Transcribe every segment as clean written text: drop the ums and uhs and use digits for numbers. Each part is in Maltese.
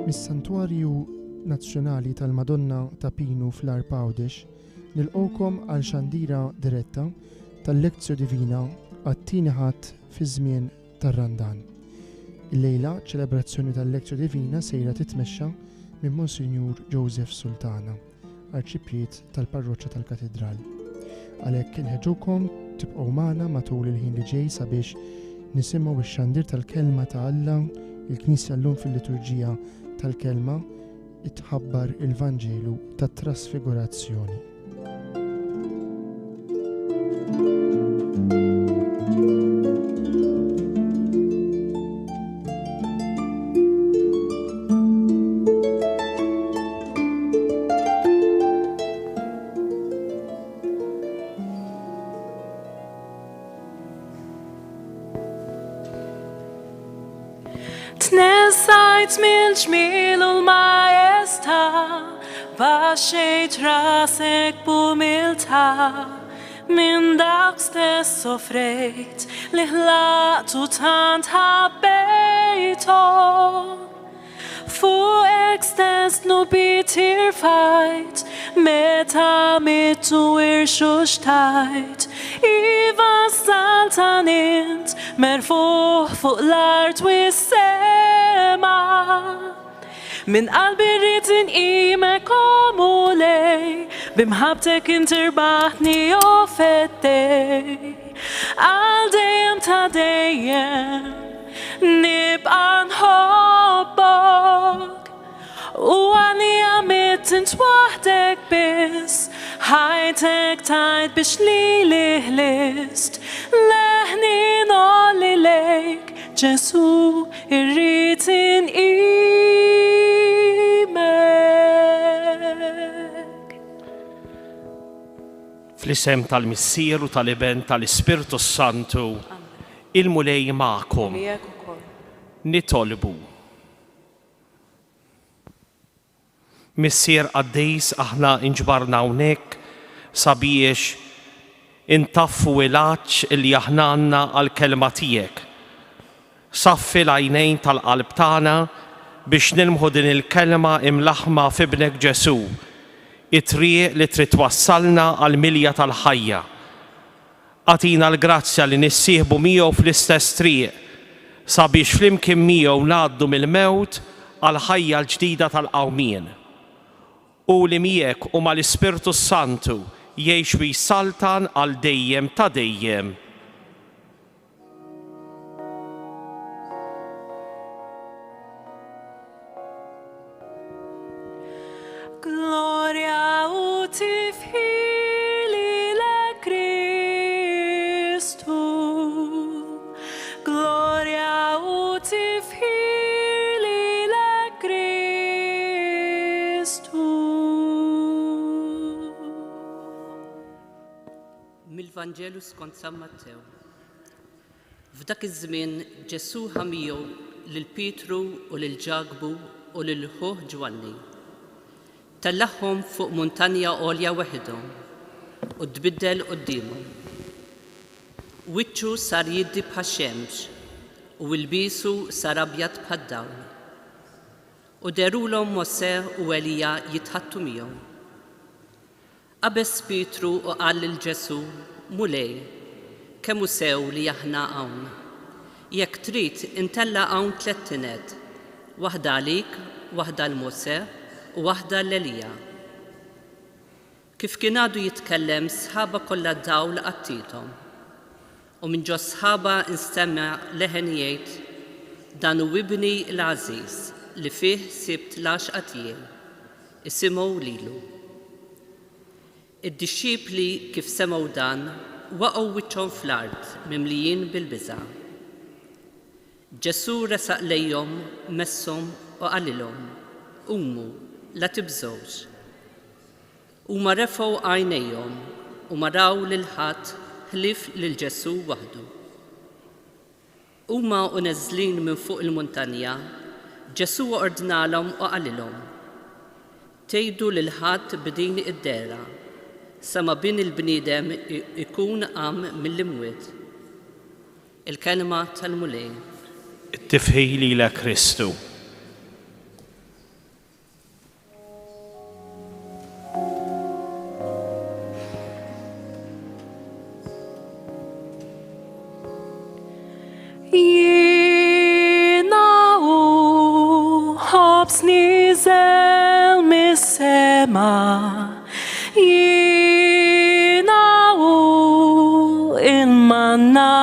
Mis-Santwarju Nazzjonali tal-Madonna ta' Pinu fl-Arpawdex nilqgħukom għal xandira diretta tal-Lezzjo Divina għat-tieni ħadd fi żmien tar-Randan. Il-lejla ċelebrazzjoni tal-Lezzjo Divina sejra titmexxa minn Monsinjur Joseph Sultana, arċipjiet tal-Parroċċja tal-Katedral. Għalhekk inħeġġukom tibqgħu magħna matul il-ħin li ġej sabiex nisimgħu x-xandir tal-kelma ta' Alla. Il-Knisja llum fil-liturġija tal-kelma itħabbar il-Vanġelu tat-Trasfigurazzjoni. Tnessajt mill-ġmiel u l-majestà, baxxejt rasek b'umiltà, minn dak stess sofrejt li ħlaqtu tant ħabbejthom. Fuq stess nubit irfajt, meta mittu irxu xtajt, iva saltanint merfuħ fuq l-art wis-sema. Min qalbi rrid inqimek u lej, bimħabtek intirbaħni u fettej, għal dejjem ta' dejjem nibqa' nħobbok. U għani għamilt int waħdek biss, ħajtek tajt biex li liħlist, leħni nolli lejk, Ġesu irrid inqimek. Fl-isem tal-Missieru tal-Iben tal-Ispirtu Santu, il-mulej ma'kom, nitolbu. Missier Qaddejs aħna inġbarna hawnhekk sabiex intaffu il-għaġġ li aħna għandna għall-kelma tiegħek. Saffi l-għajnejn tal-qalb tagħna biex nilmħu din il-kelma imlaħma f'ibnek Ġesu, it-triq li trid twassalna għall-milja tal-ħajja. Għatina l-grazzja li nissieħbu miegħu fl-istess triq sabiex flimkien miegħu ngħaddu mill-mewt għall-ħajja l-ġdida tal-qawmien. U li miegħek u mal-Ispirtu Santu jgħix u jsaltan għal dejjem ta' dejjem. Gloria u tifħir lilek Kristu, gloria u tifħir lilek Kristu. Mill-Vanġelu skont San Mattew. F'dak iż-żmien Ġesu ħamiju lil Pietru u lil Ġakbu u lil ħuh Ġwanni. Tellaħħom fuq muntanja għolja waħedhom u tbiddel qudiemhom. Wiċċu sar jiddi bħax-xemx u lbisu sar abjad bħad-dawl. U derulhom Mosè u Elija jitħattu miegħu. Qabes Pietru u qal lil Ġesu, mulej, kemm hu sew li aħna hawn. Jekk trid intella hawn tliet tinet, waħda għalik, waħda l-Mosè u waħda l-Elija. Kif kien għadu jitkellem sħaba kollha dawl qattithom. U minn ġo sħaba instemma leħen jgħid, dan hu ibni l-Għażiż li fih sibt l-għaxqa tiegħi, isimgħu lilu. Id-dixxipli kif semgħu dan waqgħu wiċċhom fl-ard mimlijin bil-biża'. Ġesu resaq lejhom messhom u qalilhom, qumu, la tibżgħux. Huma refgħu għajnejhom u ma raw lil ħadd ħlief lil Ġesu waħdu. Huma u neżlin minn fuq il-muntanja, Ġesu ordnalhom u qalilhom, tgħidu lil ħadd b'din id-dera, sa ma bin il-bniedem ikun qam mill-imwiet. Il-kelma tal-mulej. It-tifħil lilek Kristu. Jiena u ħobs niżel mis-sema, jiena u il-manna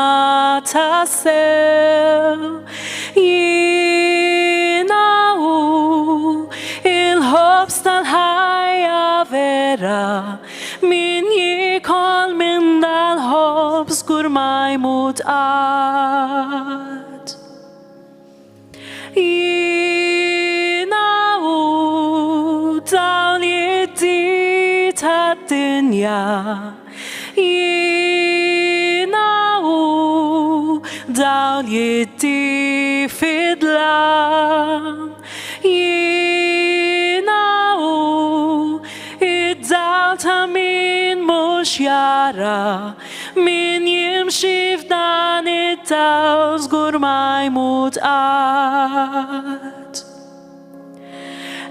ta' sew, jiena u vera min jikol min dal hobs gur mai mot ad. Jina u dawn jiddi ta dinja. Jina u dawn jiddi fidla. Jina u id-dal ta min mux jara. Min jimxi f'dan id-dawl żgur ma jmut qatt.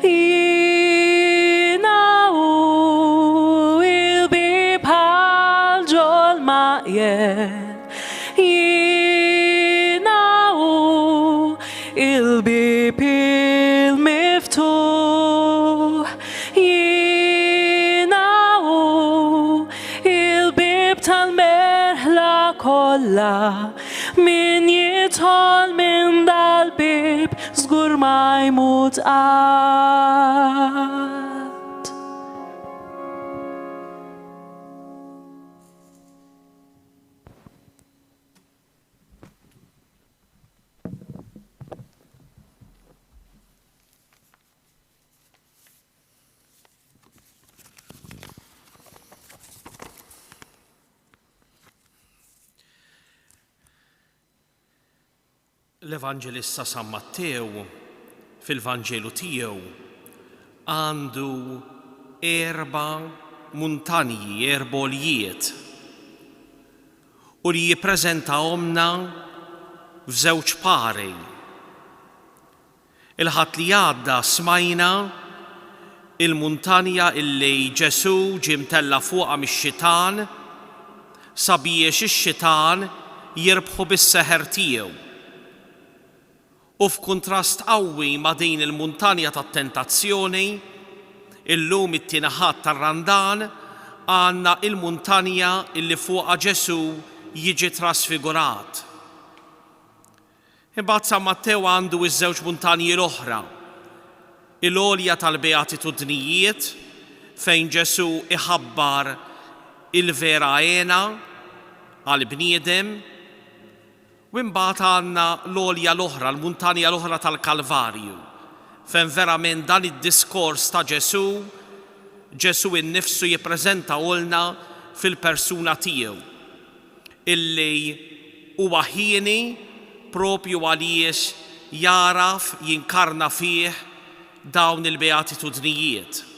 Jina u il-bi bħal ġol maqjen. Jina u il-bib il-miftuħ. Jina u il-bib tal-merħla kollha. Min jidħol min dal-bib żgur ma jmut qatt. L-Evanġelista San Matteo fil-Vanġelu tiegħu għandu 4 muntanji, 4 oljiet u li jippreżentahomna f'żewġ pari. Il-ħadd li għadda smajna il-muntanja illi Ġesu ġie mtella fuqha mix-xitan sabiex ix-xitan jirbħu bis-seħer tiegħu. U f'kuntrast qawwi ma' din il-muntanja tat-tentazzjoni, illum it-tieni ħadd tar-Randan għandna il-muntanja illi fuqha Ġesu jiġi trasfigurat. Imbagħad San Matteo għandu iż-żewġ muntanji l-oħra, il-għolja tal-Beatitudnijiet fejn Ġesu iħabbar il-vera għena għall-bniedem, u imbagħad għandna l-għolja l-oħra, l-muntanja l-oħra tal-Kalvarju, fejn verament dan id-diskors ta' Ġesu innifsu jippreżentahulna fil-persuna tiegħu, illi huwa ħieni propju għaliex jaraf jinkarna fih dawn il-beatitudnijiet.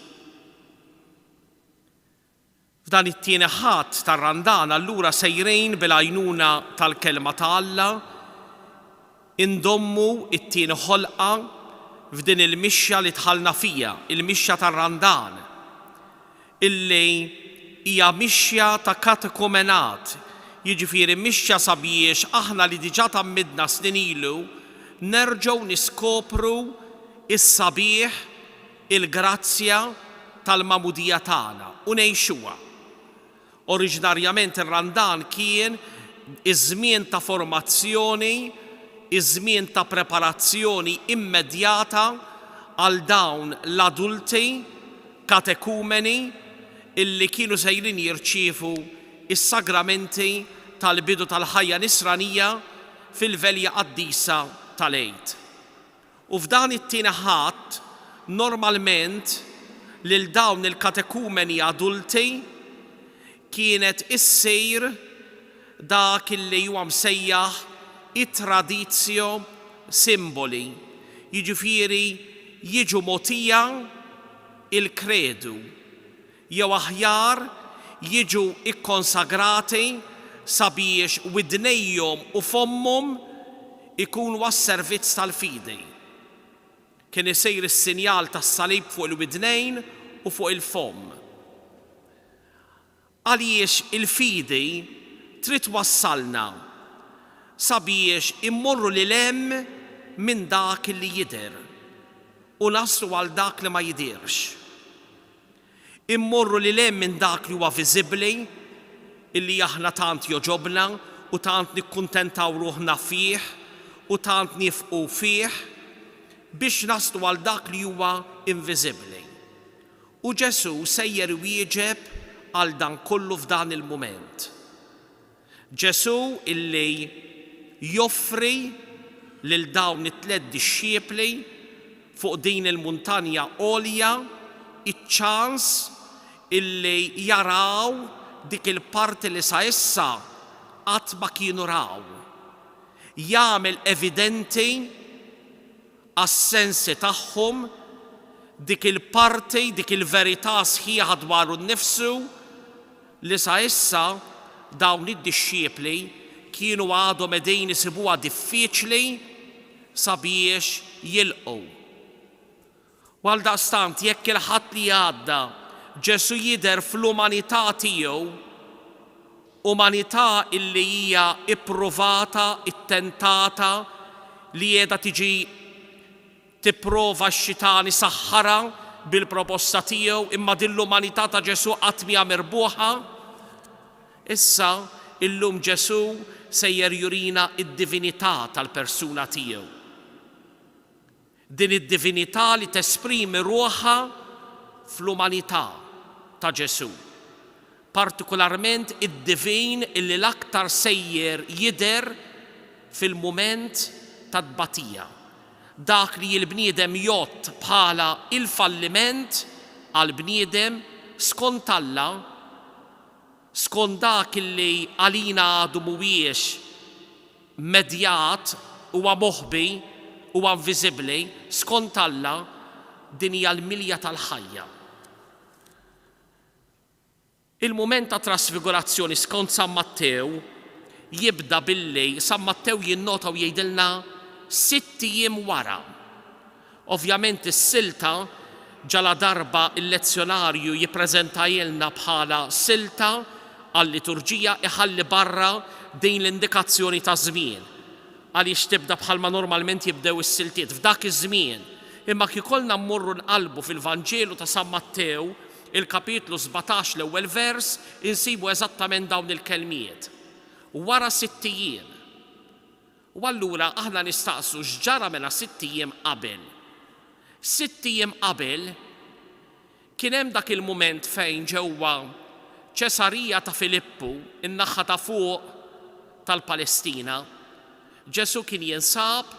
F'dan it-tieni ħadd tar-Randan allura sejrejn bil-għajnuna tal-kelma ta' Alla indommu it-tieni ħolqa f'din il-mixja li tħallna fija, il-mixja tar-Randan, illi hija mixja ta' katekumenat, jiġifieri mixja sabiex aħna li diġà tammidna snin ilu nerġgħu niskopru is-sabiħ, il-grazzja tal-mamudija tagħna u ngħixuha. Oriġinarjament ir-Randan kien iż-żmien ta' formazzjoni, iż-żmien ta' preparazzjoni immedjata għal dawn l-adulti katekumeni illi kienu sejrin jirċievu is-sagramenti tal-bidu tal-ħajja nisranija fil-velja qaddisa tal-Eid. U f'dan it-tieni ħadd normalment lil dawn il-katekumeni adulti kienet issir dak illi huwa msejjaħ it-tradizzjo simboli, jiġifieri jiġu mogħtija il-kredu, jew aħjar jiġu ikkonsagrati sabiex widnejhom u fommhom ikunu għas-servizz tal-fidi. Kien isir is-sinjal tas-salib fuq il-widnejn u fuq il-fomm. Għaliex il-fidi trid wassalna sabiex immorru lil hemm minn dak li jidher u naslu għal dak li ma jidirx. Immorru lil hemm minn dak li huwa viżibbli, illi aħna tant joġobna u tant nikkuntentaw ruħna fih u tant nifqu fih, biex naslu għal dak li huwa inviżibbli. U Ġesu sejjer wieġeb għal dan kollu f'dan il-mument. Ġesu illi joffri lil dawn it-tliet disċiepli fuq din il-muntanja għolja iċ-ċans illi jaraw dik il-parti li sa issa qatt ma kienu raw. Jagħmel evidenti għas-sensi tagħhom dik il-parti, dik il-verità sħiħa dwaru nnifsu li sa issa dawn id-disċiepli kienu għadhom qegħdin isibuha diffiċli sabiex jilqgħu. Għaldaqstant jekk il-ħadd li għadda Ġesu jidher fl-umanità tiegħu, umanità illi hija ippruvata, ittentata, li qiegħda tiġi tipprova x-xitani saħħara bil-proposta tiegħu, imma din l-umanità ta' Ġesu qatt mija merbuħa. Issa illum Ġesu sejjer jurina id-divinità tal-persuna tiegħu. Din id-divinità li tesprimi ruħha fl-umanità ta' Ġesu. Partikolarment id-divin illi l-aktar sejjer jidher fil-mument ta' tbatija. Dak li l-bniedem jott bħala il-falliment għal-bniedem skont Alla, skont dak illi għalina għadu mhuwiex medjat huwa moħbi huwa inviżibbli, skont Alla din hija l-milja tal-ħajja. Il-mument ta' trasfigurazzjoni skont San Mattew jibda billi San Mattew jinnota u jgħidilna 6 ijiem wara. Ovvjament is-silta ġala darba il-lezzjonarju jippreżentajilna bħala silta għall-liturġija iħalli barra din l-indikazzjoni ta' żmien. Għaliex tibda bħalma normalment jibdew is-siltiet f'dak iż-żmien. Imma kiekollna mmorru nqalbu fil-Vanġelu ta' San Mattew, il-kapitlu 17 l-ewwel vers, insibu eżattament dawn il-kelmiet. Wara 6 ijiem. U allura aħna nistaqsu x'ġara mela 6 ijiem qabel. 6 ijiem qabel kien hemm dak il-mument fejn ġewwa Ċesarija ta' Filippu, in-naħa ta' fuq tal-Palestina, Ġesu kien jinsab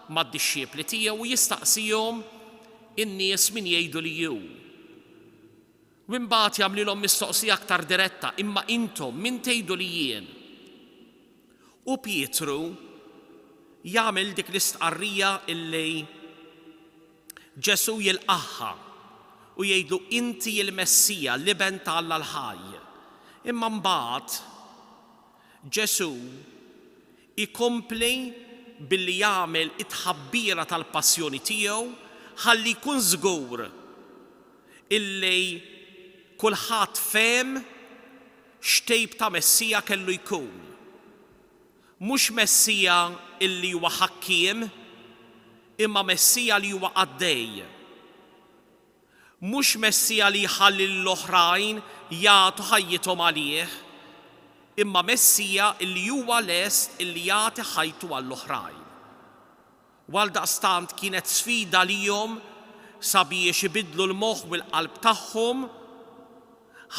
mad-disċiepli tiegħu u jistaqsihom in-nies min jgħidu li hu. Imbagħad jagħmlilhom mistoqsija aktar diretta, imma intom min tgħidu li jien? U Pietru jagħmel dik l-istqarrija illi Ġesu jilqaħħa u jgħidu inti l-Messija l-iben ta' Alla l-ħaj. Imma mbagħad Ġesu ikompli billi jagħmel it-tħabbira tal-passjoni tiegħu ħalli jkun żgur illi kulħadd fehem x'tejp ta' Messija kellu jkun. Mhux Messija illi huwa ħakkiem, imma Messija li huwa għaddej. Mhux Messija li jħalli l-oħrajn jagħtu ħajjithom għalih, imma Messija illi huwa lest illi jagħti ħajtu għall-oħrajn. Għaldaqstant kienet sfida lihom sabiex ibidlu l-moħħ u l-qalb tagħhom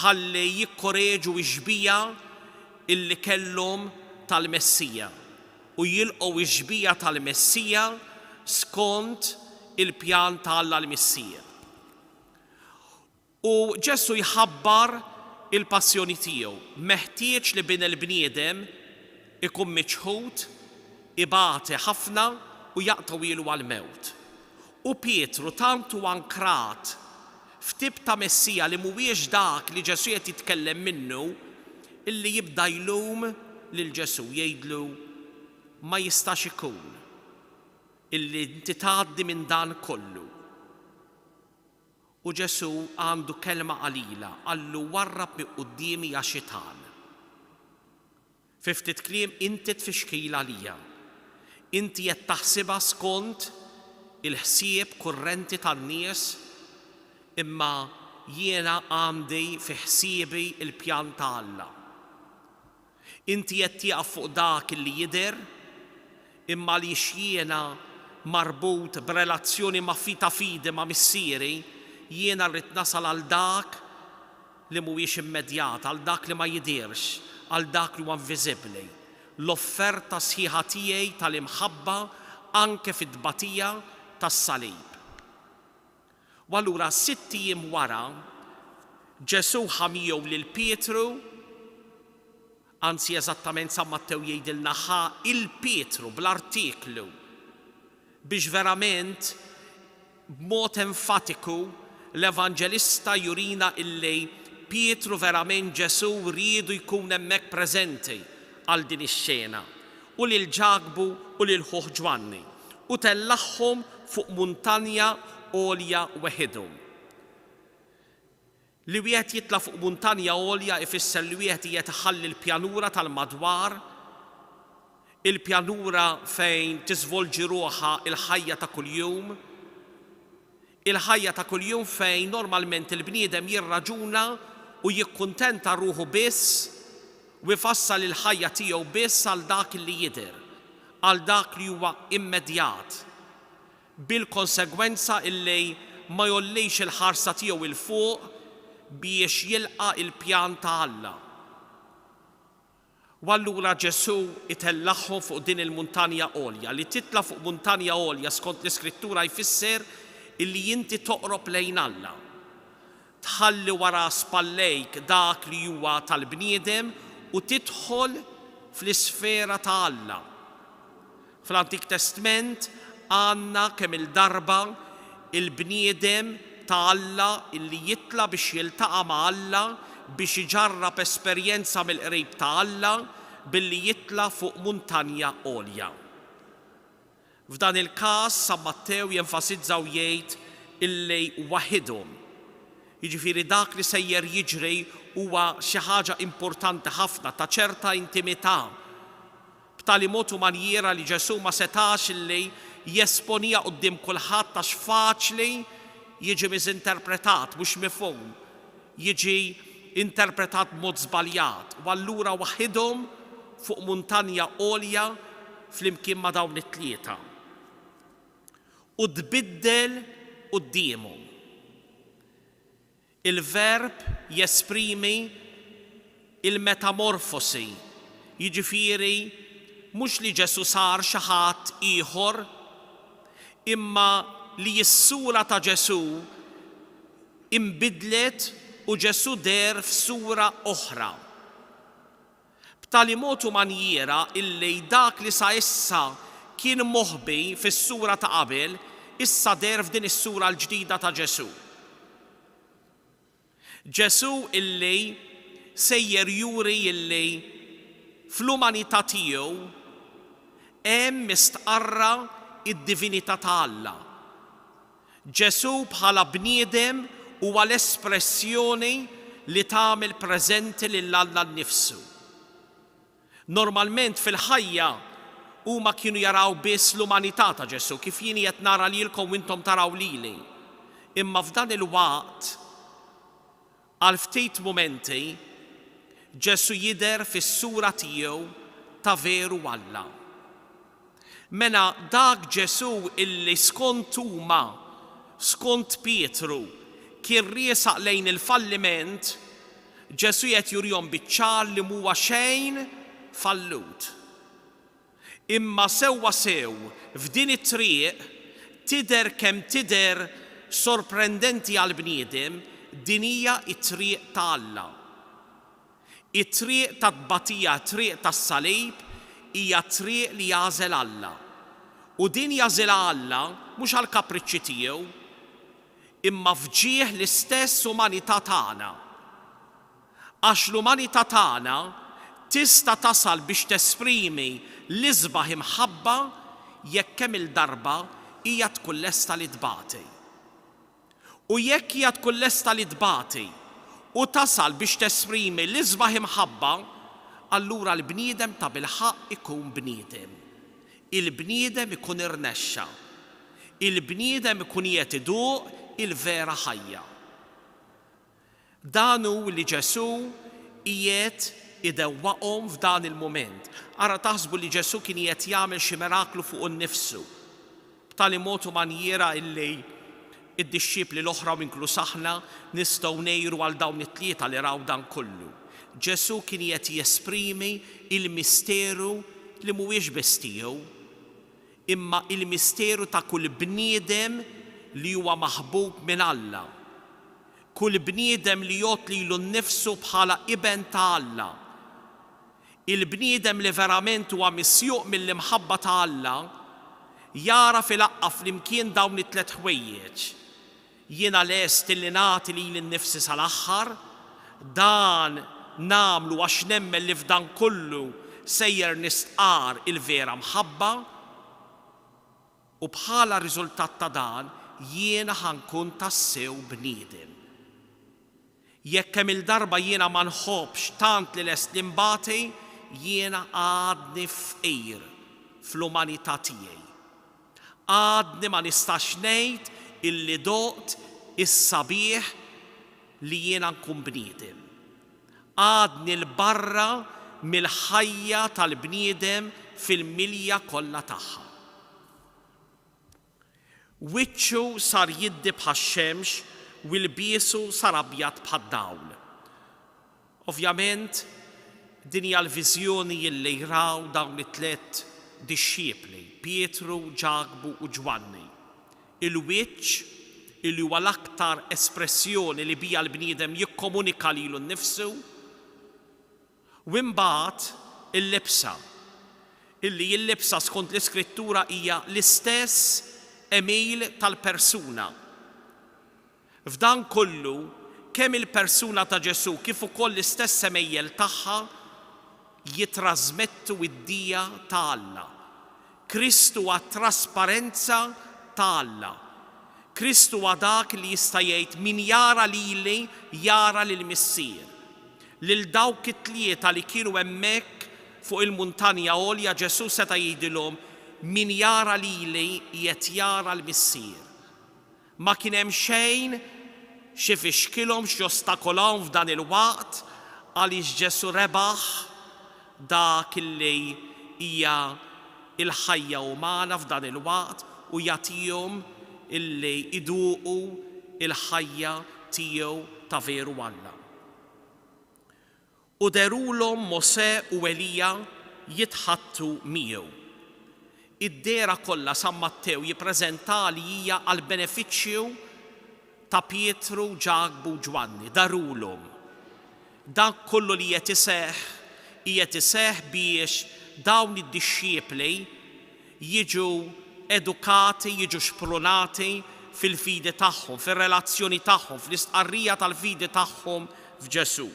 ħalli jikkoreġu x-xbija illi kellhom tal-Messija u jilqgħu x-xbija tal-Messija skont il-pjan ta' Alla l-Missija. U Ġesu jħabbar il-passjoni tiegħu. Meħtieġ li bin il-bniedem ikun miċħud, ibati ħafna u jaqtaw ilu għal-mewt. U Pietru tant huwa ankrat f'tip ta' Messija li mhuwiex dak li Ġesu qed jitkellem minnu, illi jibda jlum lil Ġesu jgħidlu ma jistax ikun illi inti tgħaddi minn dan kollu. U Ġesu għandu kelma qalila, għallu warrab mi qudiemi ja xitan. Fi ftit kliem inti tfixkila lija. Inti qed taħsibha skont il-ħsieb kurrenti tan-nies, imma jiena għandi fi ħsiebi il-pjan ta' Alla. Inti qed tieqaf fuq dak li jidher, imma li jiena marbut b'relazzjoni ma' fita fide ma' missieri, jiena rrid nasal għal dak li mhuwiex immedjat, għal dak li ma jidirx, għal dak li huwa inviżibbli. L-offerta sħiħa tiegħi tal-imħabba anke fid-tbatija tas-salib. U allura 6 ijiem wara Ġesu ħamiju lil Pietru, anzi eżattament San Mattew jgħidilna ħa il-Pietru bl-artiklu biex verament b'mod enfatiku l-Evanġelista jurina illi Pietru verament Ġesu riedu jkun hemmhekk preżenti għal din ix-xena u lil Ġagbu u lil ħuħ Ġwanni u tellaħħom fuq muntanja għolja weħidhom. Li wieħed jitla fuq muntanja għolja ifisser li wieħed iħalli l-pjanura tal-madwar, il-pjanura fejn tiżvolġi ruħha il-ħajja ta' kuljum, il-ħajja ta' kuljum fejn normalment il-bniedem jirraġuna u jikkuntenta ruħu biss u jfassal il-ħajja tiegħu biss għal dak li jidher, għal dak li huwa immedjat, bil-konsegwenza illi ma jollejx il-ħarsa tiegħu il fuq biex jilqa il-pjan ta' Alla. U allura Ġesu itellaħħom fuq din il-muntanja għolja. Li titla fuq muntanja għolja skont l-Iskrittura jfisser illi inti toqrob lejn Alla. Tħalli wara spallejk dak li huwa tal-bniedem u tidħol fl-isfera ta' Alla. Fl-Antik Testament għandna kemm il-darba il-bniedem ta' Alla illi jitla biex jiltaqa' ma' Alla biex iġarrab esperjenza mill-qrib ta' Alla billi jitla fuq muntanja għolja. F'dan il-każ San Mattew jenfasizza u jgħid illi waħidhom. Jiġifieri dak li sejjer jiġri huwa xi ħaġa importanti ħafna ta' ċerta intimità. B'tali mod u manjiera li Ġesu ma setax illi jesponija quddiem kulħadd għax faċli jiġi miżinterpretat, mhux mifhum, jiġi interpretat b'mod żbaljat. U allura waħidhom fuq muntanja għolja flimkien ma' dawn it-tlieta. U tbiddel qudiemhom. Il-verb jesprimi il-metamorfosi, jiġifieri mhux li Ġesu sar xi ħadd ieħor, imma li s-sura ta' Ġesu imbidlet u Ġesu der f'sura oħra. B'tali mod u manjiera illi dak li sa issa kien moħbi fis-sura ta' qabel, issa der f'din is-sura l-ġdida ta' Ġesu. Ġesu illi sejjer juri illi fl-umanità tiegħu hemm mistqarra id-divinità ta' Alla. Ġesu bħala bniedem huwa l-espressjoni li tagħmel preżenti lil Alla nnifsu. Normalment fil-ħajja huma kienu jaraw biss l-umanità ta' Ġesu kif jien qed nara lilkom u intom taraw lili. Imma f'dan il-waqt għal ftit mumenti Ġesu jidher fis-sura tiegħu ta' veru Alla. Mela dak Ġesu illi skont huma skont Pietru kien riesaq lejn il-falliment, Ġesu qed jurihom biċ-ċar li mhuwa xejn fallut. Imma sewwa sew f'din it-triq tidher kemm tidher sorprendenti għal bniedem din hija t-triq ta' Alla. It-triq ta' tbatija, triq tas-salib hija triq li jażel Alla. U din jażilha Alla mhux għal kapriċċi tiegħu, imma fġieħ l-istess umanità tagħna. Għax l-umanità tagħna tista' tasal biex tesprimi l-isbaħ imħabba jekk kemm il-darba hija tkun lesta li tbati. U jekk hija tkun lesta li tbati u tasal biex tesprimi l-isbaħ imħabba, allura l-bniedem ta' bil-ħaq ikun bniedem. Il-bniedem ikun irnexxa. Il-bniedem ikun qiegħed iduq il-vera ħajja. Dan hu li Ġesu qiegħed idewwaqhom f'dan il-mument. Ara taħsbu li Ġesu kien qiegħed jagħmel xi miraklu fuq innifsu. B'tali mod u manjiera illi id-dixxiepli l-oħra inkluż aħna nistgħu ngħiru għal dawn it-tlieta li raw dan kollu. Ġesu kien qed jesprimi il-misteru li mhuwiex biss tiegħu, imma il-misteru ta' kull bniedem li huwa maħbub minn Alla. Kull bniedem li jgħod lilu nnifsu bħala iben ta' Alla. Il-bniedem li verament huwa misjuq mill-imħabba ta' Alla jara fil-aqqa flimkien dawn it-tlet ħwejjeġ. Jiena lest li nagħti lili nnifsi sal-aħħar, dan nagħmlu għax nemmen li f'dan kollu sejjer nistqar il-vera mħabba, u bħala riżultat ta' dan jiena ħankun tassew bniedem. Jekk kemm il-darba jiena ma nħobbx tant li lest li nbati, jiena għadni fqir fl-umanità tiegħi. Għadni ma nistax ngħid illi doqt is-sabiħ li jiena nkun bniedem. Għadni l-barra mill-ħajja tal-bniedem fil-milja kollha tagħha. Wiċċu sar jiddi bħax-xemx u l-biesu sar abjad bħad-dawl. Ovvjament, din hija l-viżjoni li jraw dawn it-tliet dixxiepli, Pietru, Ġakobu u Ġwanni. Il-wiċċ illi huwa l-aktar espressjoni li bija l-bniedem jikkomunika lilu nnifsu, u imbagħad il-libsa, illi l-libsa skont l-Iskrittura hija l-istess emil tal-persuna. F'dan kollu, kemm il-persuna ta' Ġesu kif ukoll l-istess emejjel tagħha jitrażmettu id-dija ta' Alla. Kristu huwa trasparenza ta' Alla. Kristu huwa dak li jista' jgħid min jara lili jara lill-Missier. Lil dawk it-tlieta li kienu hemmhekk fuq il-muntanja għolja Ġesu seta' jgħidilhom min jara lili qed jara l-Missier. Ma kien hemm xejn xi fixkilhom x'jostakolhom f'dan il-waqt għaliex Ġesu rebaħ dak li hija il-ħajja umana f'dan il-waqt u jagħtihom illi iduqu il-ħajja tiegħu ta' veru Alla. U derulhom Mosè u Elija jitħattu miegħu. Id-dera kollha San Mattew jippreżenta li hija għal benefiċċju ta' Pietru, Ġakobu u Ġwanni, darulhom. Dak kollu li qed iseħħ biex dawn id-dixxiepli jiġu edukati, jiġu xprunati fil-fidi tagħhom, fir-relazzjoni tagħhom, fl-istqarrija tal-fidi tagħhom f'Ġesu.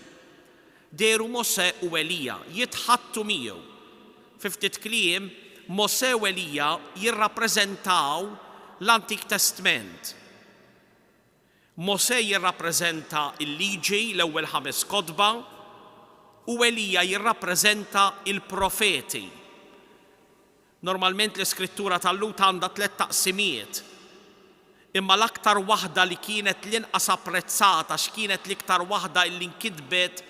Deru Mosè u Elija jitħattu miegħu. Fi ftit kliem, Mosè u Elija jirrappreżentaw l-Antik Testament. Mosè jirrappreżenta l-liġi, l-ewwel 5 kotba, u Elija jirrappreżenta il-profeti. Normalment l-Iskrittura tal-Lut għandha 3 taqsimiet, imma l-aktar waħda li kienet l-inqas apprezzata x'kienet l-iktar waħda li nkitbet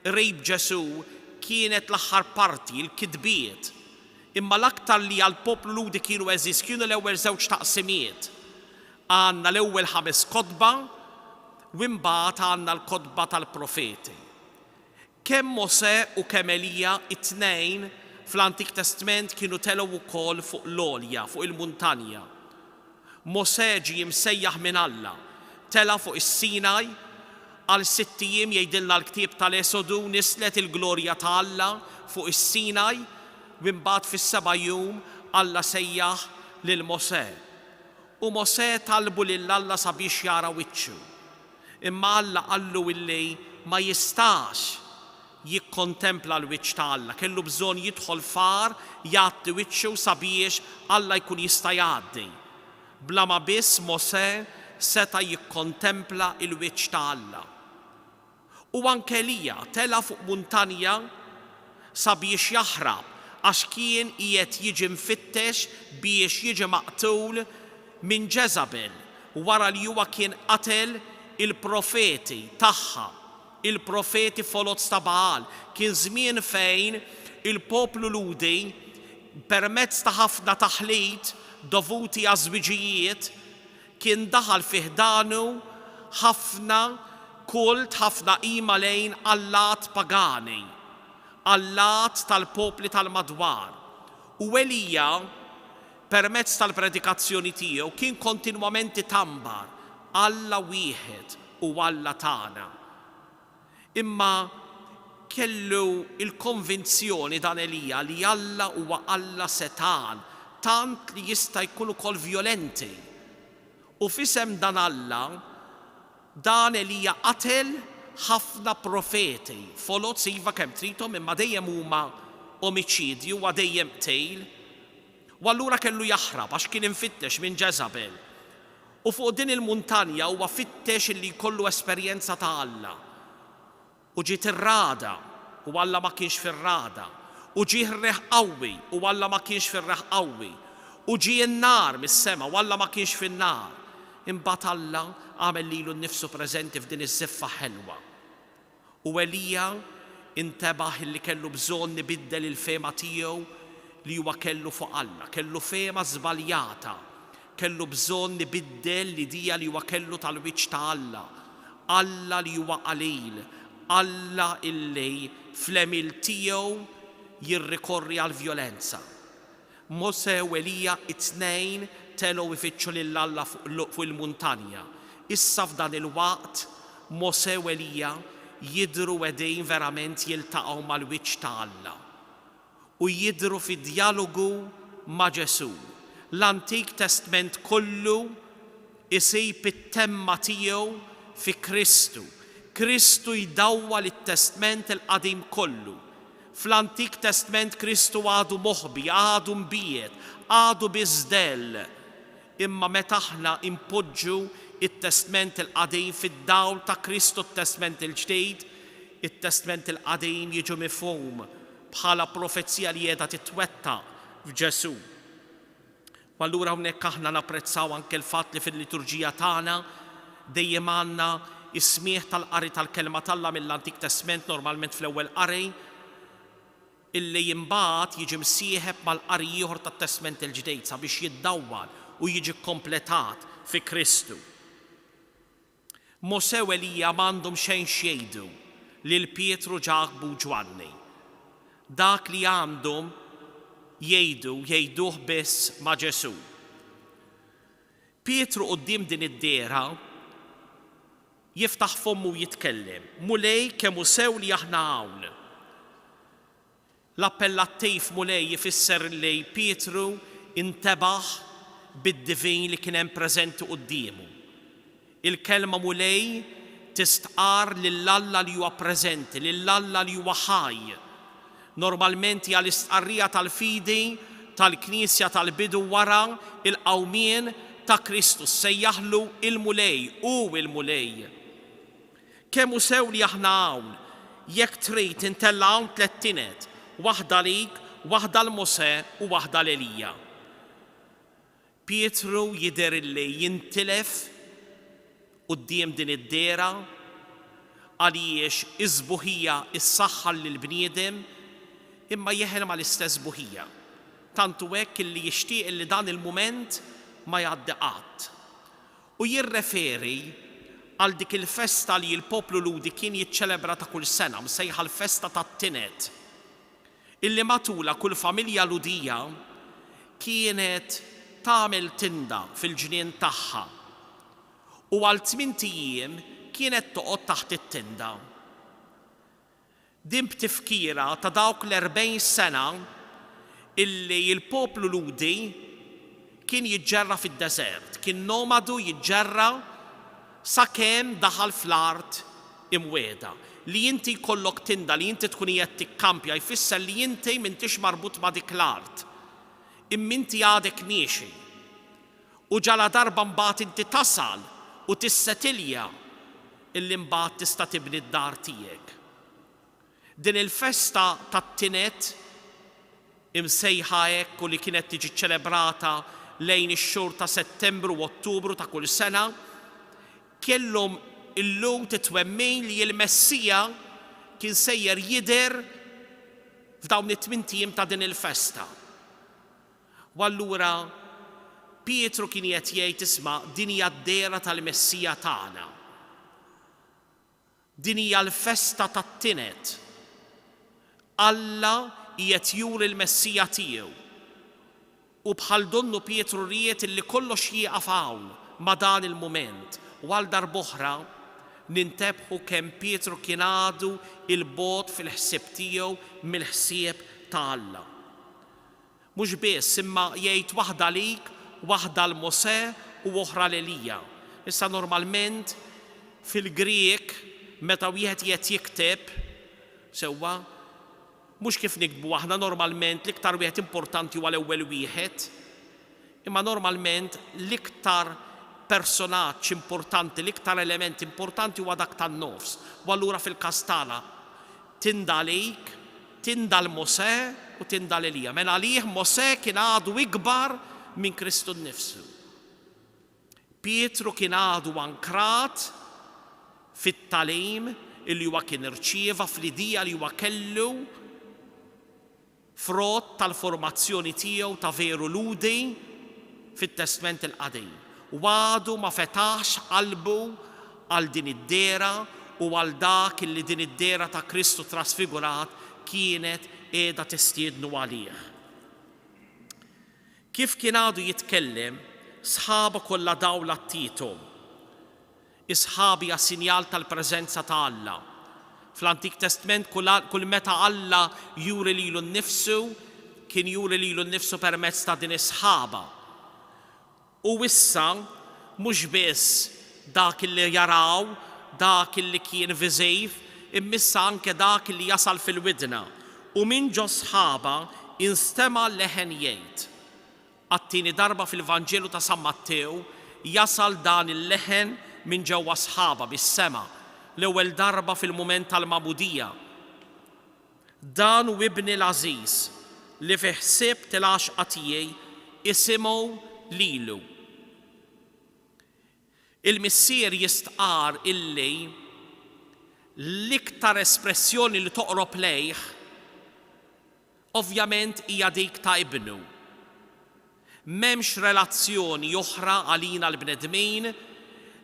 rejb Ġesu kienet l-aħħar parti, il-kitbiet. Imma l-aktar li għal-poplu ludi kienu eżis kienu l-ewwel 2 taqsimiet. Għandna l-ewwel 5 kotba u imbagħad għandna l-kotba tal-profeti. Kemm Mosè u kemm Elija it-tnejn fl-Antik Testament kienu telgħu wkoll fuq l-għolja, fuq il-muntanja. Mosè ġie msejjaħ minn Alla, tela fuq is-Sinaj għal 6 ijiem jgħidilna l-ktieb tal-Esodu nislet il-glorja ta' Alla fuq is-Sinaj u imbagħad fis-7 jum Alla sejjaħ lil Mosè. U Mosè talbu lil Alla sabiex jara wiċċu. Imma Alla qallu illi ma jistax jikkontempla l-wiċċ ta' Alla, kellu bżonn jidħol far jagħti wiċċu sabiex Alla jkun jista' jgħaddi. Bla ma biss Mosè seta' jikkontempla l-wiċċ ta' Alla. U anke Elija tela fuq muntanja sabiex jaħrab għax kien qiegħed jiġi mfittex biex jiġi maqtul minn Ġeżabel wara li huwa kien qatel il-profeti tagħha, il-profeti foloz ta' Baal. Kien żmien fejn il-poplu ludi permezz ta' ħafna taħlit dovuti għaż-żwiġijiet kien daħal fiħdanu ħafna kult, ħafna qima lejn allat pagani, allat tal-popli tal-madwar. U Elija, permezz tal-predikazzjoni tiegħu, kien kontinwament itambar Alla wieħed u Alla tagħna. Imma kellu il-konvinzjoni dan Elija li Alla huwa Alla setan, tant li jista' jkun ukoll violenti. U fisem dan Alla, dan Elija qatel ħafna profeti, folot siva kemm tridhom imma dejjem huma omiċidju u dejjem qtil. U allura kellu jaħrab għax kien infittex minn Jezabel. U fuq din il-muntanja huwa fittex li jkollu esperjenza ta' Alla. U ġiet ir-rada u Alla ma kienx fir-rada. U ġie r-reħ qawwi u Alla ma kienx fir-reħ qawwi. U ġie n-nar mis-sema u Alla ma kienx fin-nar. Imbagħad Alla għamel lilu nnifsu preżenti f'din iż-żiffa ħelwa. U Elija intebaħ li kellu bżonn nibiddel il-fema tiegħu li huwa kellu fuq Alla, kellu fema żbaljata, kellu bżonn nibiddel l-idea li huwa kellu tal-wiċċ ta' Alla, Alla li huwa qalil, Alla illi fl-emil tiegħu jirrikorri għall-vjolenza. Mose u Elija it-tnejn telgħu ifittxu lil Alla fuq il-muntanja. Issa f'dan il-waqt Mose u Elija jidhru qegħdin verament jiltaqgħu mal-wiċċ ta' Alla u jidhru fi dialogu ma' Ġesu. L-Antik Testament kollu isib it-temma tiegħu fi Kristu. Kristu jdawwa lit-Testament il-qadim kollu. Fl-Antik Testament Kristu għadu moħbi, għadu mbiet, għadu biżdell. Imma meta aħna impoġġu it-Testament il-qadim fid-dawl ta' Kristu t-Testament il-ġdid, it-Testament il-qadim jiġu mifhum bħala profezija li qiegħda titwetta f'Ġesu. U allura hawnhekk aħna napprezzaw anke l-fatt li fil-liturġija tagħna dejjem għandna is-smieħ tal-qari tal-kelma tal-Alla mill-Antik Testament normalment fl-ewwel qari illi jimbagħad jiġi msieħeb mal-qari ieħor tat-Testament il-ġdid sabiex jiddawwal u jiġi kompletat fi Kristu. Mose u Elija m'għandhom xejn xjgħidu lil Pietru, Ġakobu u Ġwanni. Dak li għandhom jgħiduh biss ma' Ġesu. Pietru quddiem din id-dera jiftaħ fommu jitkellem, mulej kemm hu sew li aħna hawn. L-appellattiv mulej jifisser li Pietru intebaħ bid-divin li kien hemm preżenti qudiemu. Il-kelma mulej tistqar lill-Alla li huwa preżenti, lill-Alla li huwa ħaj. Normalment hija l-istqarrija tal-fidi tal-Knisja tal-bidu wara il-qawmien ta' Kristus sejjaħlu il-mulej u il-mulej. Kemm hu sew li aħna hawn, jekk trid intella hawn tliet tinet, waħda lik, waħda l-Mose u waħda l-Elija. Pietru jidher li jintilef quddiem din id-dera għaliex iż-żbuħija issaħħal lill-bniedem imma jeħel ma l-istess buħija. Tantu hekk illi jixtieq li dan il-mument ma jgħaddi qatt. U jirreferi għal dik il-festa li l-poplu Ludi kien jiċċelebra ta' kull sena, msejħa l-festa tat-Tinet, illi matula kull familja Ludija kienet tagħmel tinda fil-ġnien tagħha u għal 8 ijiem kienet toqgħod taħt it-tinda. Din b'tifkira ta' dawk l-40 sena illi l-poplu Ludi kien jiġġerra fid-deżert, kien nomadu jiġġerra sakemm daħal fl-art imwieda. Li inti jkollok tinda, li inti tkun qiegħed tikkampja jfisser li inti m'intix marbut ma' dik l-art. Imma inti għadek niexi. U ġala darba mbagħad inti tasal u tissetilja illi mbagħad tista' tibni d-dar tiegħek. Din il-festa tat-Tinet imsejħa hekk u li kienet tiġi ċċelebrata lejn ix-xhur ta' Settembru u Ottubru ta' kull sena, kellhom illum titwemmin li l-Messija kien sejjer jidher f'dawn it-8 ijiem ta' din il-festa. U allura Pietru kien qed jgħid isma' din hija d-dera tal-Messija tagħna. Din hija l-festa tat-tinet. Alla qiegħed juri l-Messija tiegħu. U bħal donnu Pietru ried illi kollox jieqaf hawn ma' dan il-mument. U għal darb'oħra nintebħu kemm Pietru kien għadu il-bogħod fil-ħsieb tiegħu mill-ħsieb ta' Alla. Mhux biss imma jgħid waħda lik, waħda l-Mosè u oħra l-Elija. Issa normalment fil-Griek meta wieħed qed jikteb sewwa mhux kif nikbu aħna normalment l-iktar wieħed importanti huwa l-ewwel wieħed, imma normalment l-iktar personaġġ importanti, l-iktar element importanti huwa dak tan-nofs. U allura fil-każ tagħna tinda lik, tinda l-Mosè u tinda l-Elija. Mela għalih Mosè kien għadu ikbar minn Kristu nnifsu. Pietru kien għadu ankrat fit-talim illi huwa kien irċieva fl-idea li huwa kellu frott tal-formazzjoni tiegħu ta' veru ludi fit-Testament il-Qadim. U għadu ma fetax qalbu għal din id-dera u għal dak illi din id-dera ta' Kristu trasfigurat kienet qiegħda tistiednu għalih. Kif kien għadu jitkellem, sħaba kollha dawla t-tiethom. Isħabi għas sinjal tal-preżenza ta' Alla. Fl-Antik Testament kull meta Alla juri lilu nnifsu, kien juri lilu nnifsu permezz ta' din isħaba. U issa mhux biss dak li jaraw, dak li kien viżiv, immissa anke dak li jasal fil-widna. U minn ġo sħaba instema' leħen jgħid. Għat-tieni darba fil-Vanġelu ta' San Mattew jasal dan il-leħen minn ġewwa sħaba bis-sema. L-ewwel darba fil-mument tal-Mabudija. Dan u ibni l-Aziz li fi ħsieb til-għaxqa tiegħi isimgħu lilu. Il-missier jistqar illi l-iktar espressjoni li toqrob lejh ovvjament hija dik ta' ibnu. M'hemmx relazzjoni oħra għalina l-bnedmin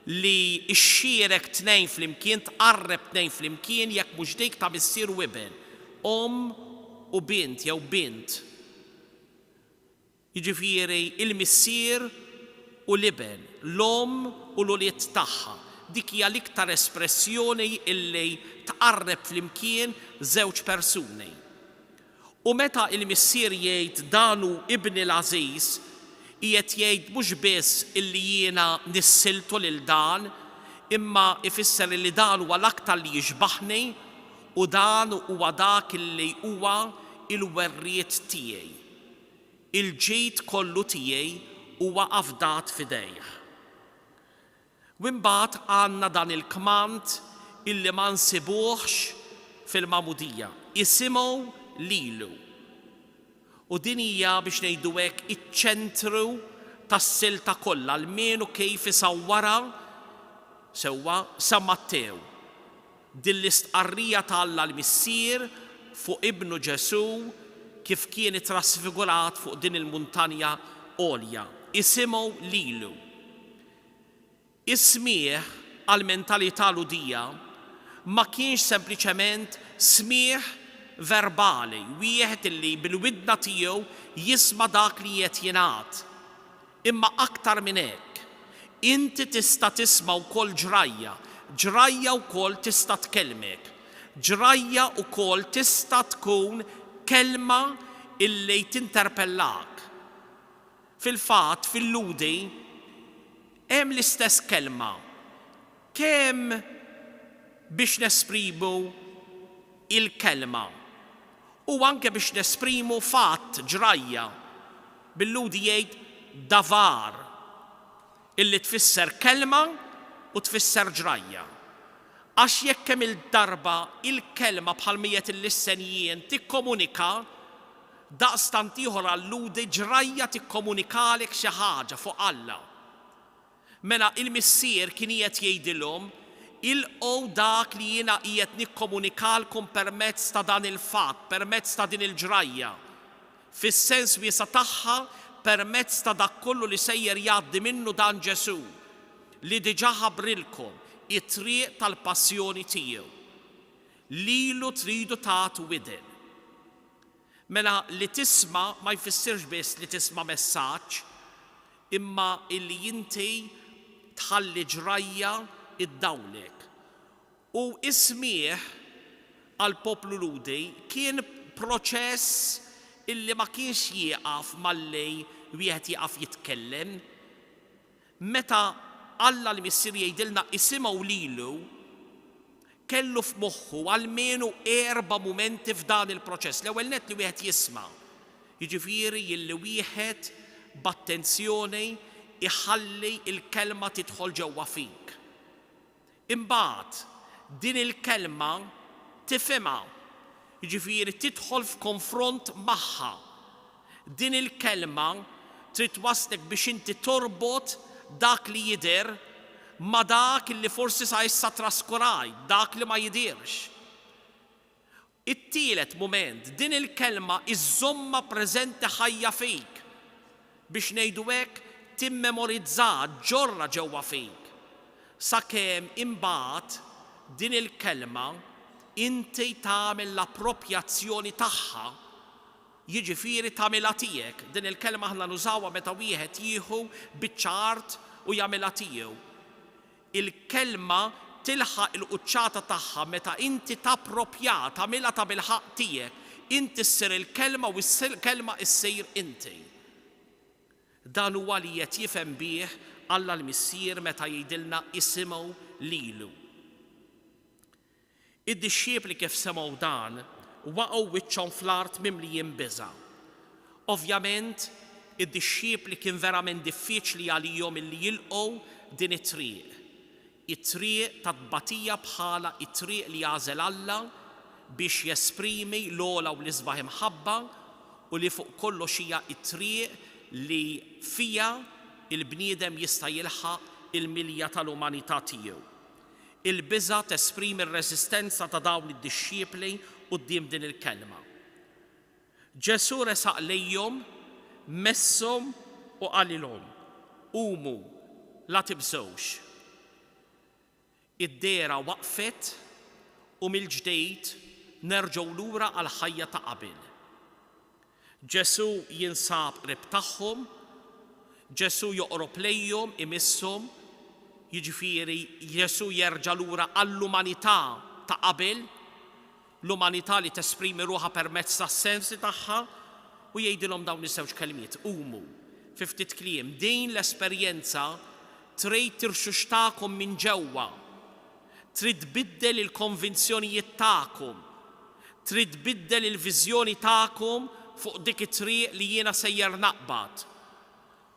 li xxierek tnejn flimkien, tqarreb tnejn flimkien jekk mhux dik ta' missier u ibn, u bint jew bint. Jiġifieri il-missier u l-ibn, l-om u l-uliet tagħha. Dik hija l-iktar espressjoni illi tqarreb flimkien żewġ persuni. U meta il-missier jgħid danu ibni l-Aziz, qiegħed jgħid mhux biss illi jiena nissiltu lil dan, imma ifisser li dan huwa l-aktar li jixbaħni u dan huwa dak illi huwa il-werriet tiegħi. Il-ġid kollu tiegħi huwa afdat f'idejh. U imbagħad għandna dan il-kmand illi ma nsibuhx fil-Mamudija. Isimgħu lilu. U din hija biex ngħidu hekk iċ-ċentru tas-silta kollha almenu kif isawwara sewwa San Mattew. Din l-istqarrija ta' Alla l-missier fuq ibnu Ġesu kif kien trasfigurat fuq din il-muntanja għolja. Isimgħu lilu. Ismieħ għal-mentalità ludija ma kienx sempliċement smieħ verbali, wieħed illi bil-widna tiegħu jisma' dak li qed jingħad. Imma aktar minn hekk, inti tista' tisma' wkoll ġrajja wkoll tista' tkellmek. Ġrajja wkoll tista' tkun kelma illi tinterpellak. Fil-fatt fil-ludi hemm l-istess kelma. Kemm biex nesprimu il-kelma u anke biex nesprimu fatt ġrajja. Bil-ludi jgħid davar illi tfisser kelma u tfisser ġrajja. Għax jekk hemm il-darba il-kelma bħal mijiet il-lissenjien tikkomunika, daqstant ieħor alludi ġrajja tikkomunikalek xi ħaġa fuq Alla. Mela il-missier kien qiegħed jgħidilhom ilqgħu dak li jiena qiegħed nikkomunikalkom permezz ta' dan il-fatt, permezz ta' din il-ġrajja. Fis-sens wiesa tagħha permezz ta' dak kollu li sejjer jgħaddi minnu dan Ġesu li diġà ħabbrilkom it-triq tal-passjoni tiegħu. Lilu tridu tagħtu widel. Mela li tisma' ma jfissirx biss li tisma' messaġġ, imma illi inti tħalli ġrajja iddawlek. U ismieħ għal poplu Ludi kien proċess illi ma kienx jieqaf mal-lej wieħed jieqaf jitkellem. Meta Alla l-missier jgħidilna isimgħu lilu, kellu f'moħħu almenu 4 mumenti f'dan il-proċess. L-ewwel nett li wieħed jisma', jiġifieri illi wieħed b'attenzjoni iħalli il-kelma tidħol ġewwa fik. Imbagħad din il-kelma tifhimha, jiġifieri tidħol f'konfront magħha. Din il-kelma trid waslek biex inti torbot dak li jidher ma dak li forsi sa issa traskuraj, dak li ma jidirx. It-tielet mument, din il-kelma iżomma preżenti ħajja fik biex ngħidu hekk timmemorizzat ġorra ġewwa fik. Sakemm imbagħad din il-kelma inti tagħmel l-appropjazzjoni tagħha, jiġifieri tagħmilha tiegħek. Din il-kelma aħna nużawha meta wieħed jieħu biċċa art u jagħmilha tiegħu. Il-kelma tilħaq il-quċċata tagħha meta inti tappropja tagħmilha ta' bil-ħaq tiegħek. Inti ssir il-kelma u l-kelma ssir inti. Dan huwa li qed jifhem bih Alla l-missier meta jgħidilna isimgħu lilu. Id-dixxiepli kif semgħu dan waqgħu wiċċhom fl-art mimlijin biża'. Ovvjament, id-dixxiepli kien verament diffiċli għalihom illi jilqgħu din it-triq. It-triq ta' tbatija bħala it-triq li għażel Alla biex jesprimi l-ogħla u l-isbaħ imħabba u li fuq kollox hija it-triq li fija il-bniedem jista' jilħaq il-milja tal-umanità tiegħu. Il-biża' tesprimi r-reżistenza ta' dawn id-dixxiepli quddiem din il-kelma. Ġesu resaq lejhom, messhom u qalilhom: qumu, la tibżgħux. Id-dera waqfet u mill-ġdejt nerġgħu lura għal ħajja ta' qabel. Ġesu jinsab qrib tagħhom, Ġesu joqrob lejhom imisshom, jiġifieri Ġesu jerġa' lura għall-umanità ta' qabel, l-umanità li tesprimi ruħha permezz tas-sensi tagħha u jgħidilhom dawn iż-żewġ kelmiet: qumu. Fi ftit kliem, din l-esperjenza trid tirxuxtakom minn ġewwa, trid tbiddel il-konvinzjonijiet tagħkom, trid tbiddel il-viżjoni tagħkom fuq dik it-triq li jiena sejjer naqbad.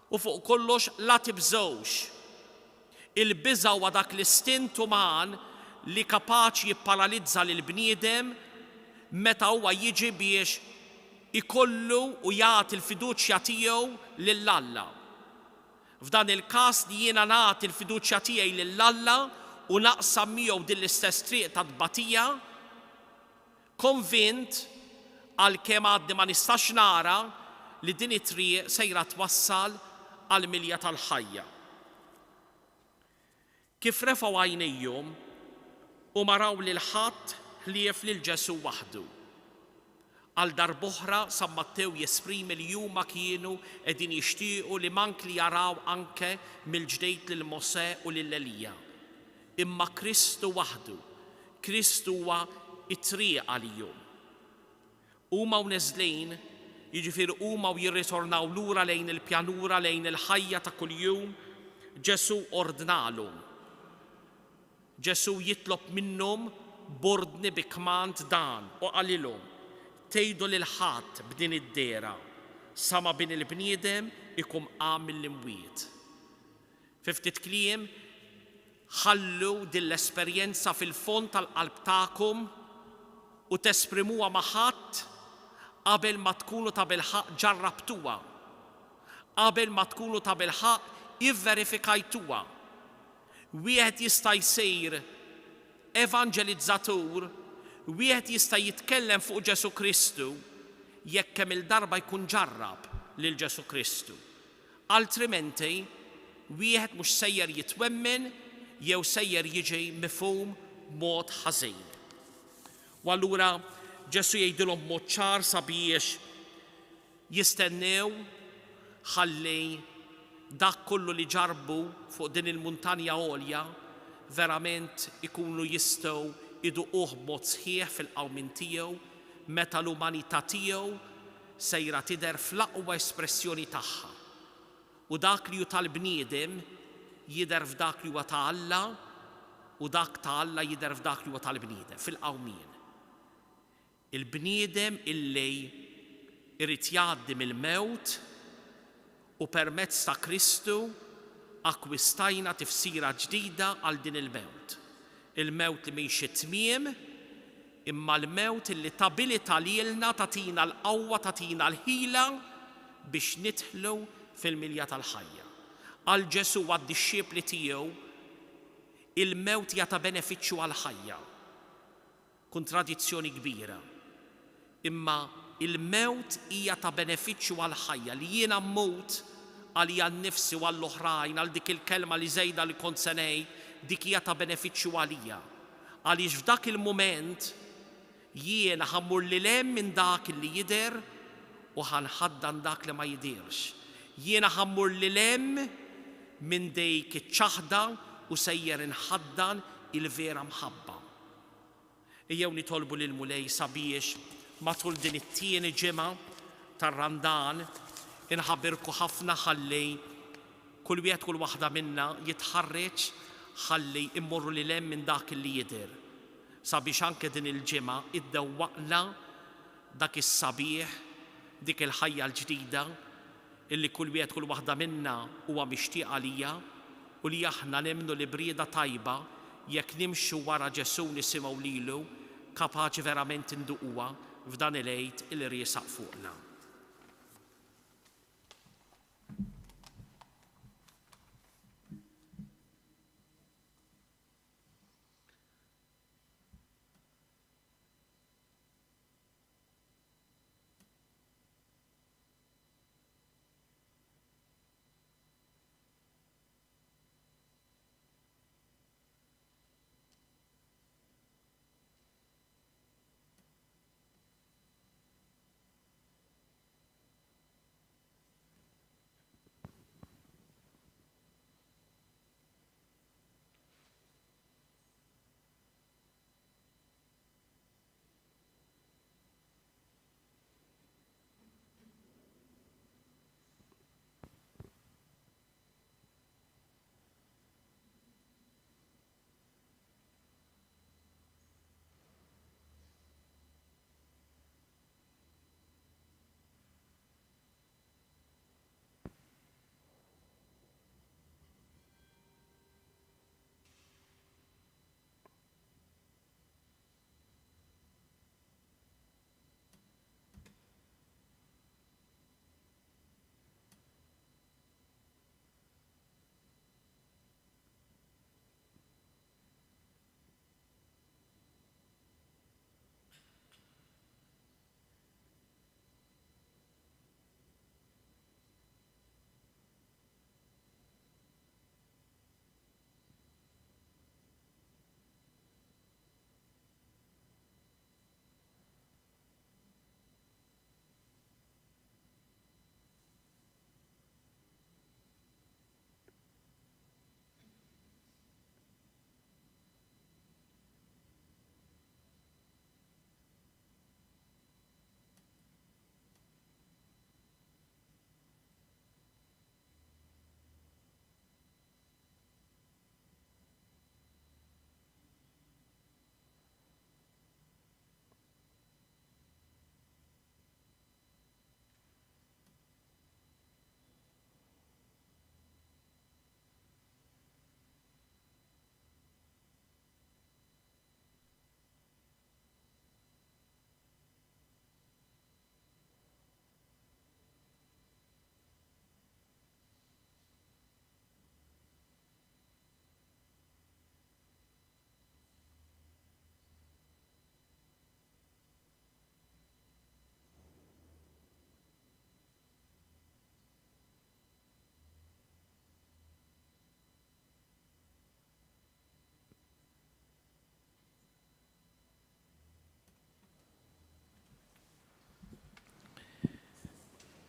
U fuq kollox la tibżgħux. Il-biża' huwa dak l-istint uman li kapaċi jipparalizza lil bniedem meta huwa jiġi biex ikollu u jagħti l-fiduċja tiegħu lil Alla. F'dan il-każ li jiena nagħti l-fiduċja tiegħi lil Alla u naqsam miegħu din l-istess triq ta' tbatija, konvint għalkemm għaddi ma nistax nara li din it-triq sejra twassal għal-milja tal-ħajja. Kif refgħu għajnejhom u maraw lil ħadd ħlief lil Ġesu waħdu. Għal darb'oħra San Mattew jesprimi li huma kienu qegħdin jixtiequ li mank li jaraw anke mill-ġdejt lil Mosè u lil Elija. Imma Kristu waħdu, Kristu huwa it-triq għalihom. Huma neżlejn, jiġifieri huma jirritornaw lura lejn il-pjanura, lejn il-ħajja ta' kuljum, Ġesu ordnalhom. Ġesu jitlob minnhom bordni bi kmand dan u qalilhom: tgħidu lil ħadd b'din id-dera sa ma bin il-bniedem ikum qam mill-imwiet. Fi ftit kliem, ħallu din l-esperjenza fil-fond tal-qalb tagħkom u tesprimuha ma' ħadd qabel ma tkunu ta' bil-ħaq ġarrabtuha, qabel ma tkunu ta' bil-ħaq ivverifikajtuha. Wieħed jista' jsir evangelizzatur, wieħed jista' jitkellem fuq Ġesu Kristu jekk kemm il-darba jkun ġarrab lil Ġesu Kristu. Altrimenti, wieħed mhux sejjer jitwemmen jew sejjer jiġi mifhum mod ħażin. U allura Ġesu jgħidilhom mod ċar sabiex jistennew ħalli dak kollu li ġarbu fuq din il-muntanja għolja verament ikunu jistgħu iduquh b'mod sħiħ fil-qawmin tiegħu meta l-umanità tiegħu sejra tidher fl-aqwa espressjoni tagħha. U dak li hu tal-bniedem jidher f'dak li huwa ta' Alla u dak ta' Alla jidher f'dak li huwa tal-bniedem fil-qawmien. Il-bniedem illi irid jgħaddi mill-mewt u permezz ta' Kristu akkwistajna tifsira ġdida għal din il-mewt. Il-mewt li mhix it-tmiem, imma l-mewt illi tabilita lilna tatina l-qawwa tatina l-ħila biex nidħlu fil-milja tal-ħajja. Għal Ġesu għad-disċiepli tiegħu il-mewt jagħta benefiċċju għall-ħajja. Kontradizzjoni kbira. Imma il-mewt hija ta' benefiċċju għall-ħajja li jiena mmut għalija nnifsi u għall-oħrajn għal dik il-kelma li żejda li kont se ngħid dik hija ta' benefiċċju għalija. Għaliex f'dak il-mument jiena ħammur lil hemm minn dak li jidher u ħanħaddan dak li ma jidirx. Jiena ħammur lil hemm minn dik iċ-ċaħda u sejjer inħaddan il-vera mħabba. Ejjew nitolbu lil Mulej sabiex matul din it-tieni ġimgħa tar-Randan inħabbirku ħafna ħalli kull wieħed kull waħda minna jitħarreġ ħalli immorru lil hemm minn dak li jidher. Sabiex anke din il-ġimgħa iddewwaqna dak is-sabiħ, dik il-ħajja l-ġdida illi kull wieħed kull waħda minna huwa mixtieq għalija u li aħna nemnu li brieda tajba jekk nimxu wara Ġesu nisimgħu lilu kapaċi verament induquha f'dan il-għid il riesaq fuqna.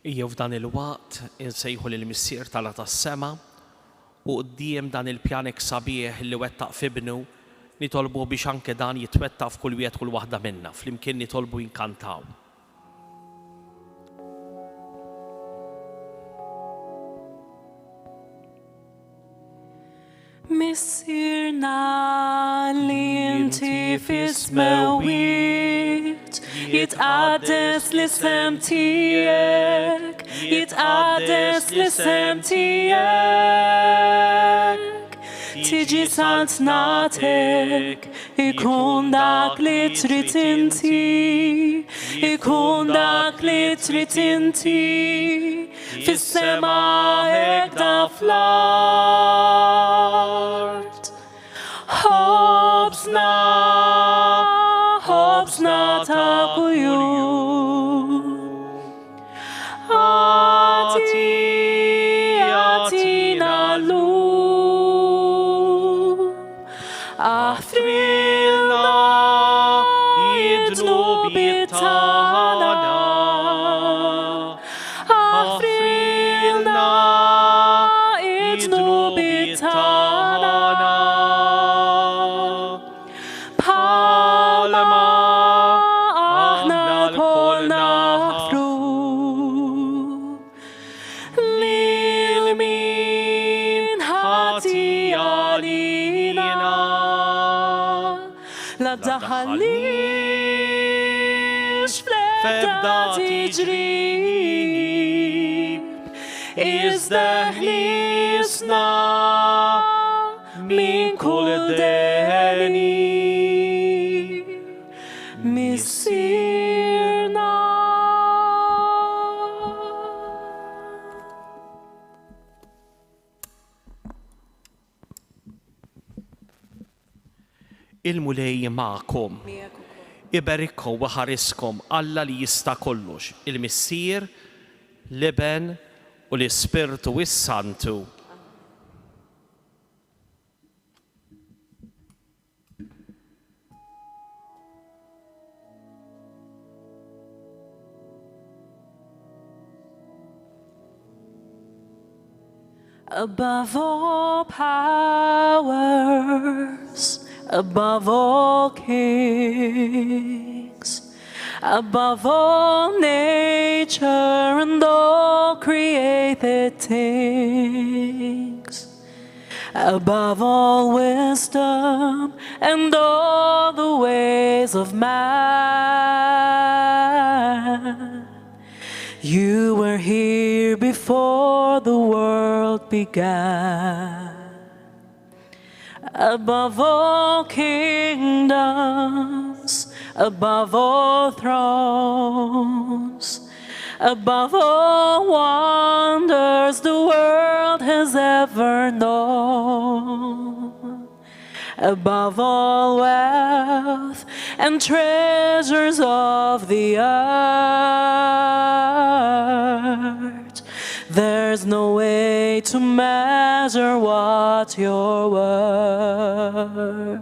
Ejjew f'dan il-waqt insejħu lill-Missier tagħna tas-sema u quddiem dan il-pjanek sabiħ li wettaq f'ibnu nitolbu biex anke dan jitwettaq f'kull wieħed kull waħda minna, flimkien nitolbu jinkantaw. Missierna li inti fismewit jitqaddes l-isem tiegħek, jitqaddes l-isem tiegħek. Tiġi saltnatek, ikun dak li trid inti, ikun dak li trid inti, fis-sema hekk fl-art. Ħobżna, ħobżna ta' kuljum. Atina llum. Aħfrilna id-dnubi tagħna. Aħfrilna id-dnubi tagħna. Bħalma aħna l-kol naħfru lil min ħati għalina. La daħalix fl-ebda tiġrib, iżda ħlisna min kull deni. Missierna. Il-mulej ma'kom, iberikkom u ħariskom Alla li jista' kollox, il-Missier, l-Iben u l-Ispirtu s-Santu. Above all powers, above all kings, above all nature and all created things, above all wisdom and all the ways of man. You were here before the world began. Above all kingdoms, above all thrones, above all wonders the world has ever known, above all wealth and treasures of the earth, there's no way to measure what you're worth.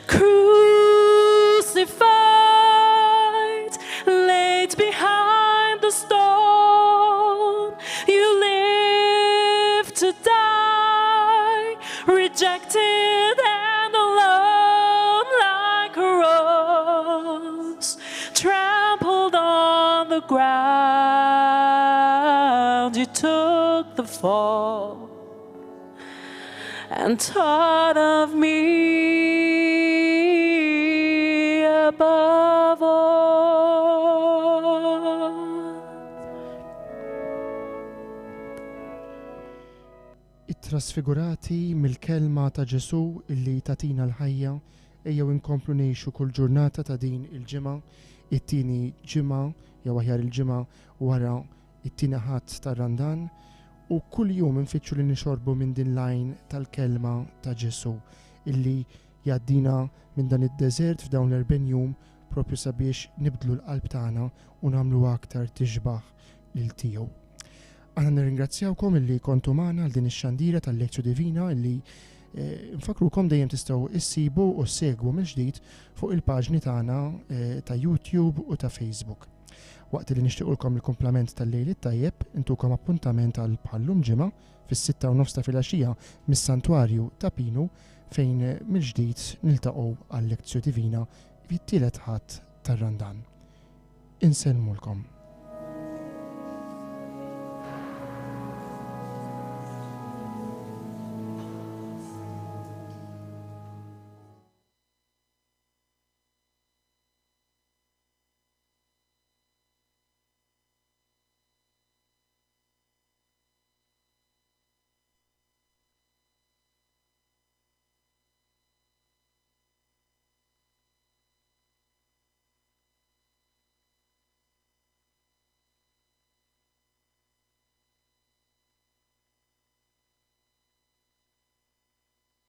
Crucified, laid behind the stone, you live to die, rejected and alone like a rose, trampled on the ground. You took the fall and taught of me above all. It-trasfigurati mill-kelma ta' Ġesu illi tatina l-ħajja ejjew inkomplu ngħixu kull ġurnata ta' din il-ġimgħa, it-tieni ġimgħa jew aħjar il-ġimgħa wara it-tieni ħadd tar-Randan, u kull jum infittxu li nixorbu minn din lajn tal-kelma ta' Ġesu illi jgħaddina minn dan id-deżert f'dawn l-40 jum propju sabiex nibdlu l-qalb tagħna u nagħmlu aktar tixbaħ lil tiegħu. Aħna nirringrazzjawkom illi kontu magħna għal din ix-xandira tal-Lezzju Divina illi nfakrukom dejjem tistgħu issibu u segwu mill-ġdid fuq il-paġni tagħna ta' YouTube u ta' Facebook. Waqt li nixtiequlkom il-komplament tal-lejl it-tajjeb, intukom appuntament għal bħallum ġimgħa fis-6:30 ta' filgħaxija mis-Santwarju ta' Pinu fejn mill-ġdid niltaqgħu għal lezzju divina fit-tielet ħadd tar-Randan. Insellmulkom.